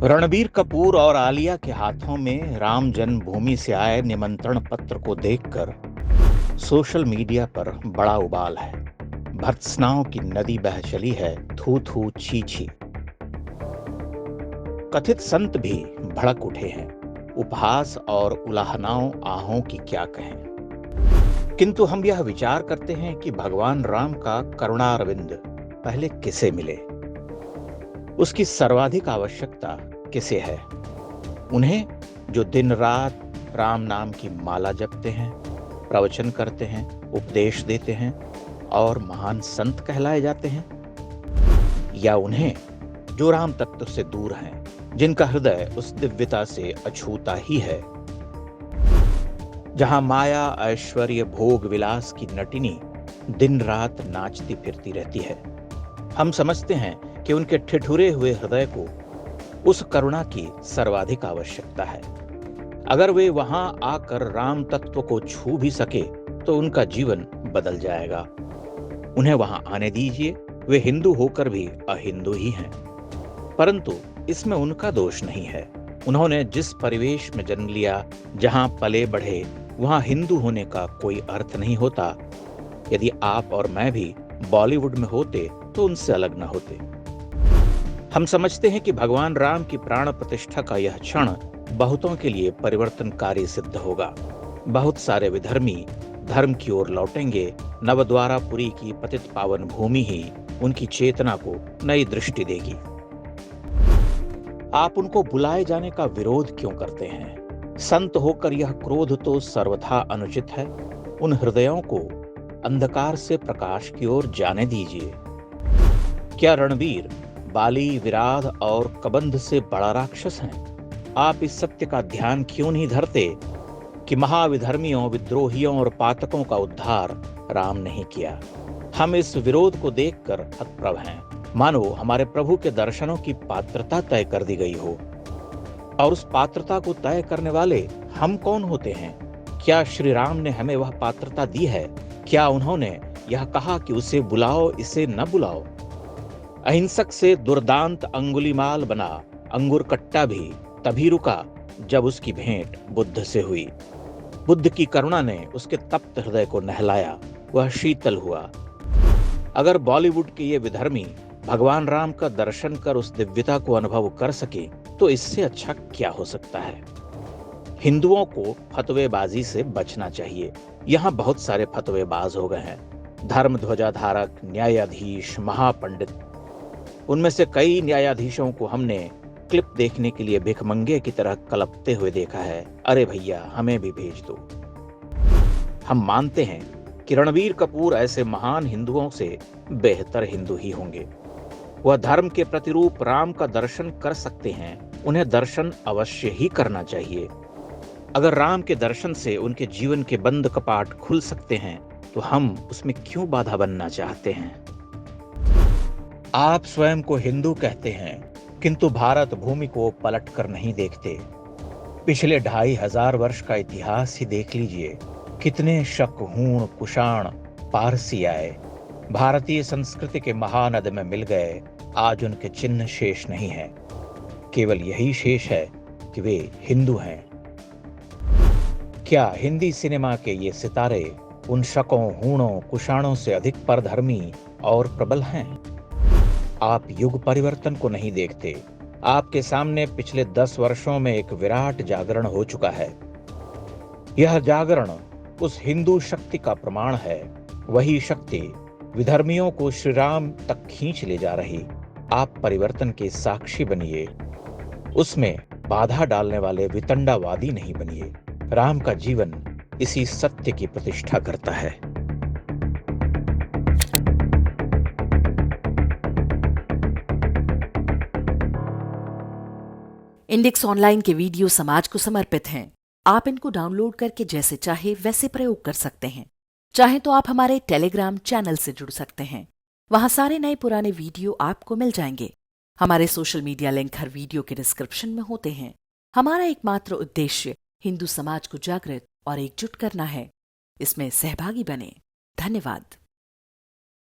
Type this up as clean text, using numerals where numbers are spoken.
रणबीर कपूर और आलिया के हाथों में राम जन्मभूमि से आए निमंत्रण पत्र को देखकर सोशल मीडिया पर बड़ा उबाल है। भर्त्सनाओं की नदी बह चली है, थू थू छी छी। कथित संत भी भड़क उठे हैं। उपहास और उलाहनाओं आहों की क्या कहें। किंतु हम यह विचार करते हैं कि भगवान राम का करुणारविंद पहले किसे मिले, उसकी सर्वाधिक आवश्यकता किसे है। उन्हें जो दिन रात राम नाम की माला जपते हैं, प्रवचन करते हैं, उपदेश देते हैं और महान संत कहलाए जाते हैं, या उन्हें जो राम तत्व से दूर हैं, जिनका हृदय उस दिव्यता से अछूता ही है जहां माया ऐश्वर्य भोग विलास की नटिनी दिन रात नाचती फिरती रहती है। हम समझते हैं कि उनके ठिठुरे हुए हृदय को उस करुणा की सर्वाधिक आवश्यकता है। अगर वे वहां आकर राम तत्व को छू भी सके तो उनका जीवन बदल जाएगा। उन्हें वहां आने दीजिए, वे हिंदू होकर भी अहिंदू ही हैं। परंतु इसमें उनका दोष नहीं है। उन्होंने जिस परिवेश में जन्म लिया, जहां पले बढ़े, वहां हिंदू होने का कोई अर्थ नहीं होता। यदि आप और मैं भी बॉलीवुड में होते तो उनसे अलग न होते। हम समझते हैं कि भगवान राम की प्राण प्रतिष्ठा का यह क्षण बहुतों के लिए परिवर्तनकारी सिद्ध होगा। बहुत सारे विधर्मी धर्म की ओर लौटेंगे। नवद्वारापुरी की पतित पावन भूमि ही उनकी चेतना को नई दृष्टि देगी। आप उनको बुलाए जाने का विरोध क्यों करते हैं? संत होकर यह क्रोध तो सर्वथा अनुचित है। उन हृदयों को अंधकार से प्रकाश की ओर जाने दीजिए। क्या रणवीर बाली, विराध और कबंध से बड़ा राक्षस हैं? आप इस सत्य का ध्यान क्यों नहीं धरते कि महाविधर्मियों, विद्रोहियों और पातकों का उद्धार राम नहीं किया? हम इस विरोध को देखकर हतप्रभ हैं, मानो हमारे प्रभु के दर्शनों की पात्रता तय कर दी गई हो। और उस पात्रता को तय करने वाले हम कौन होते हैं? क्या श्री राम ने हमें वह पात्रता दी है? क्या उन्होंने यह कहा कि उसे बुलाओ, इसे न बुलाओ? अहिंसक से दुर्दांत अंगुलीमाल बना अंगूर कट्टा भी तभी रुका जब उसकी भेंट बुद्ध से हुई। बुद्ध की करुणा ने उसके तप्त हृदय को नहलाया, वह शीतल हुआ। अगर बॉलीवुड के ये विधर्मी भगवान राम का दर्शन कर उस दिव्यता को अनुभव कर सके तो इससे अच्छा क्या हो सकता है। हिंदुओं को फतवेबाजी से बचना चाहिए। यहाँ बहुत सारे फतवेबाज हो गए हैं। धर्म ध्वजाधारक, न्यायाधीश, महापंडित। उनमें से कई न्यायाधीशों को हमने क्लिप देखने के लिए भिखमंगे की तरह कलपते हुए देखा है। अरे भैया, हमें भी भेज दो। हम मानते हैं कि रणबीर कपूर ऐसे महान हिंदुओं से बेहतर हिंदू ही होंगे। वह धर्म के प्रतिरूप राम का दर्शन कर सकते हैं। उन्हें दर्शन अवश्य ही करना चाहिए। अगर राम के दर्शन से उनके जीवन के बंद कपाट खुल सकते हैं तो हम उसमें क्यों बाधा बनना चाहते हैं? आप स्वयं को हिंदू कहते हैं, किंतु भारत भूमि को पलट कर नहीं देखते। पिछले 2500 वर्ष का इतिहास ही देख लीजिए। कितने शक, हूण, कुषाण, पारसी आए, भारतीय संस्कृति के महानद में मिल गए। आज उनके चिन्ह शेष नहीं है। केवल यही शेष है कि वे हिंदू हैं। क्या हिंदी सिनेमा के ये सितारे उन शकों, हूणों, कुषाणों से अधिक परधर्मी और प्रबल हैं? आप युग परिवर्तन को नहीं देखते। आपके सामने पिछले 10 वर्षों में एक विराट जागरण हो चुका है। यह जागरण उस हिंदू शक्ति का प्रमाण है। वही शक्ति विधर्मियों को श्री राम तक खींच ले जा रही। आप परिवर्तन के साक्षी बनिए, उसमें बाधा डालने वाले वितंडावादी नहीं बनिए। राम का जीवन इसी सत्य की प्रतिष्ठा करता है। इंडेक्स ऑनलाइन के वीडियो समाज को समर्पित हैं। आप इनको डाउनलोड करके जैसे चाहे वैसे प्रयोग कर सकते हैं। चाहे तो आप हमारे टेलीग्राम चैनल से जुड़ सकते हैं। वहां सारे नए पुराने वीडियो आपको मिल जाएंगे। हमारे सोशल मीडिया लिंक हर वीडियो के डिस्क्रिप्शन में होते हैं। हमारा एकमात्र उद्देश्य हिंदू समाज को जागृत और एकजुट करना है। इसमें सहभागी बने। धन्यवाद।